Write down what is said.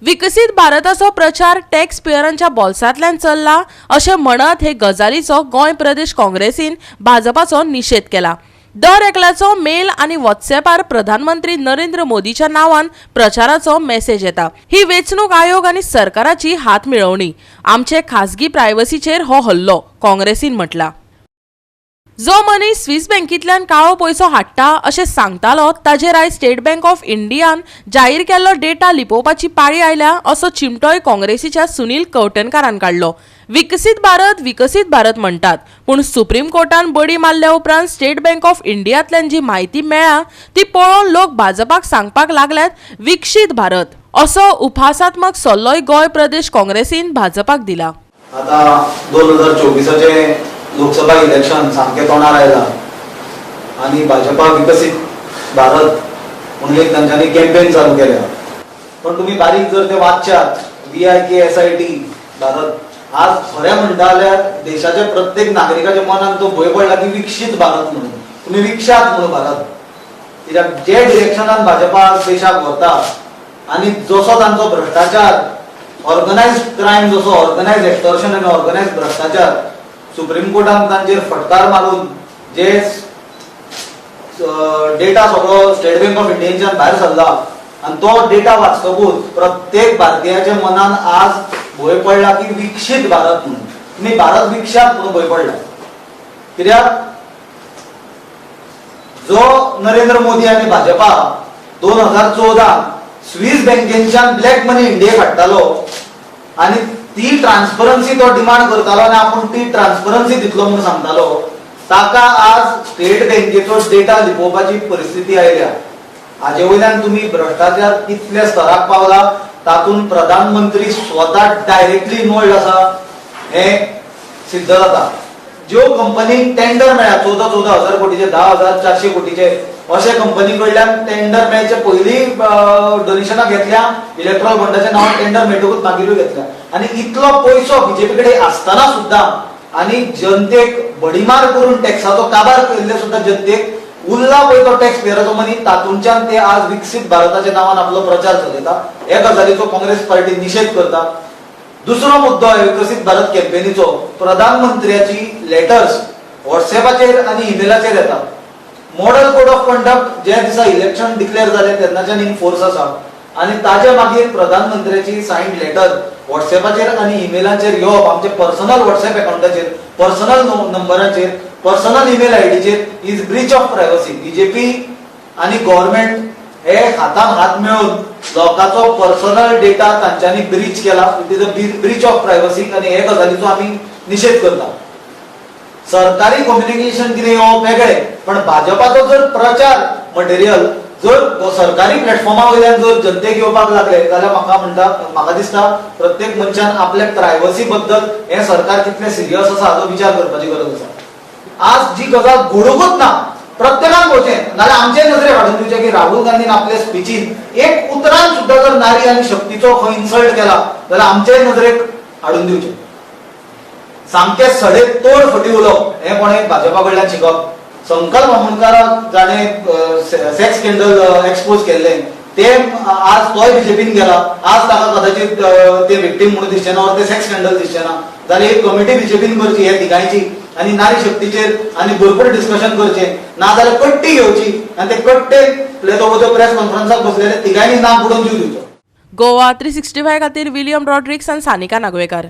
विकसित भारताचो प्रचार टॅक्स पेयरांच्या बोल्सांतल्यान चल्ला अशें म्हणत हे गजालीचो गोंय प्रदेश काँग्रेसीन भाजपाचो निशेध केला। दर एकल्याचो मेल आनी व्हॉट्सॲपार प्रधानमंत्री नरेंद्र मोदीच्या नांवान प्रचाराचो मेसेज येता। ही वेंचणूक आयोग आनी सरकाराची हात मिळवणी, आमचे खासगी प्रायवसीचेर हो हल्लो, काँग्रेसीन म्हटला। जो मनीस स्विस बँकेंतल्यान काळो पैसो हाडटा अशें सांगतालो ताजेर आयज स्टेट बँक ऑफ इंडियान जाहीर केल्लो डेटा लिपोवपाची पाळी आयल्या असो चिमटोय काँग्रेसीच्या सुनील कवटणकारान काडलो। विकसीत भारत म्हणटात, पूण सुप्रीम कोर्टान बडी मारल्या उपरांत स्टेट बँक ऑफ इंडियातल्यान जी म्हायती मेळ्ळा ती पळोवन लोक भाजपाक सांगपाक लागल्यात विकसीत भारत असो उपासात्मक सल्लोय गोंय प्रदेश काँग्रेसीन भाजपाक दिला। आता 2024चे लोकसभा इलेक्शन सामके तोंडार आयला आणि भाजपा विकसित भारत म्हणून एक तांच्यांनी कॅम्पेन चालू केल्या। पण तुम्ही बारीक जर ते वाचच्यात VIKSIT भारत आज खऱ्या म्हणटा जाल्यार देशाच्या प्रत्येक नागरिकाच्या मनात तो भंय पडला की विकसित भारत म्हणून तुम्ही विकशात म्हणून भारत कित्याक जे डिरेक्शनान भाजपा देशाक व्हरता आणि जसो तांचो भ्रष्टाचार, ऑर्गनायज्ड क्रायम, जसो ऑर्गनायज्ड एक्सटॉर्शन आनी ऑर्गनायज्ड भ्रष्टाचार सुप्रीम कोर्टान तांचेर फटकार मारून जे डेटा सगळो स्टेट बँक ऑफ इंडियाच्यान भायर सरला आणि तो डेटा वाचतकूच प्रत्येक भारतीयाच्या मनान आज भंय पडला की विकसित भारत म्हणून तुम्ही भारत विकशात म्हणून भंय पडला। कित्याक जो नरेंद्र मोदी आणि भाजपा 2014 स्विस बँकेच्यान ब्लॅक मनी इंडियेक हाडटालो आणि ती ट्रान्सपरन्सी तो डिमांड करतालो आणि आपण ती ट्रान्सपरन्सी दितलो म्हणून सांगतालो, ताका आज स्टेट बँकेचो डेटा लिपोवपाची परिस्थिती आयल्या। हाजे वयल्यान तुम्ही भ्रष्टाचार कितल्या स्तराक पावला तातून प्रधानमंत्री स्वतः डायरेक्टली इन्वॉल्ड आसा हे सिद्ध जाता। ज्यो कंपनीक टेंडर मेळ्ळा 14,000 कोटीचे 10,400 कोटीचे अशे कंपनी कडल्यान टेंडर मेळचे पयलीं डोनेशनां घेतल्या, इलेक्ट्रॉल बॉन्डाच्या नांवान टेंडर मेळटकूच मागीरूय घेतल्या आणि इतलो पयसो बीजेपी कडेन आसतना सुद्दां आणि जनतेक बडीमार करून टॅक्साचो काबार केल्ले सुद्दां जनतेक उरला पळय तो टॅक्स पेयराचो मनी तातूंच्यान ते आज विकसित भारताच्या नांवान आपलो प्रचार चलयता। हे गजालीचो काँग्रेस पार्टी निशेध करता। दुसरो मुद्दो आहे विकसित भारत कॅम्पेनीचो। प्रधानमंत्र्याची लेटर्स व्हॉट्सॲपाचेर आनी ईमेलाचेर येतात। मॉडल कोड ऑफ कंडक्ट जे दिसा इलेक्शन डिक्लेअर जाले तेन्नाच्यान इन फोर्स आसा आणि ताज्या मागीर प्रधानमंत्र्याची सायन्ड लेटर व्हॉट्सॲपाचेर आनी ईमेलाचेर येवप आमचे पर्सनल व्हॉट्सॲप अकाउंटाचेर, पर्सनल नंबराचेर, पर्सनल ईमेल आयडीचेर is breach of privacy. BJP आणि गव्हर्नमेंट हे हातान हात मेळून लोकांचो पर्सनल डेटा तांच्यांनी ब्रीच केला। It is a breach of privacy आणि हे गजालीचो आमी निशेध करता। सरकारी कम्युनिकेशन कितें येवप वेगळे, पण भाजपाचो जर प्रचार मटेरियल जर सरकारी प्लॅटफॉर्मा वयल्यान जर जनतेक येवपाक लागले जाल्यार म्हाका दिसता प्रत्येक मनशान आपल्या प्रायव्हसी बद्दल हे सरकार कितले सिरियस आसा हाचो विचार करपाची गरज आसा। आज जी गजाल घडोवूच ना प्रत्येकान पळोवचें नाल्यार आमचे नजरेक हाडून दिवचें की राहुल गांधीन आपल्या स्पिचीन एक उतरान सुद्दां जर नारी आनी शक्तीचो खंय इन्सल्ट केला जाल्यार आमचे नजरेक हाडून दिवचें। सामके सडे तोड फटी उलोवप हे कोणें भाजपा कडल्यान शिकप। संकल्प आमोणकाराक जाणें सेक्स स्कॅन्डल एक्सपोज केल्लें ते आज तोय बीजेपीन गेला, आज ताका कदाचित ते विक्टीम म्हणून दिसचें ना वा ते सेक्स स्कॅन्डल दिसचें ना जाल्यार एक कमिटी बीजेपीन करची हे तिगांयची आणि नारी शक्तीचेर आणि भरपूर डिस्कशन करचें, ना जाल्यार कट्टी घेवची आणि ते कट्टे प्रेस कॉन्फरन्साक बसलेले तिगांयनी नाक बुडोवन जीव दिवचो। गोवा 365 खातीर विलियम रॉड्रिक्स आनी सानिका नागवेकर।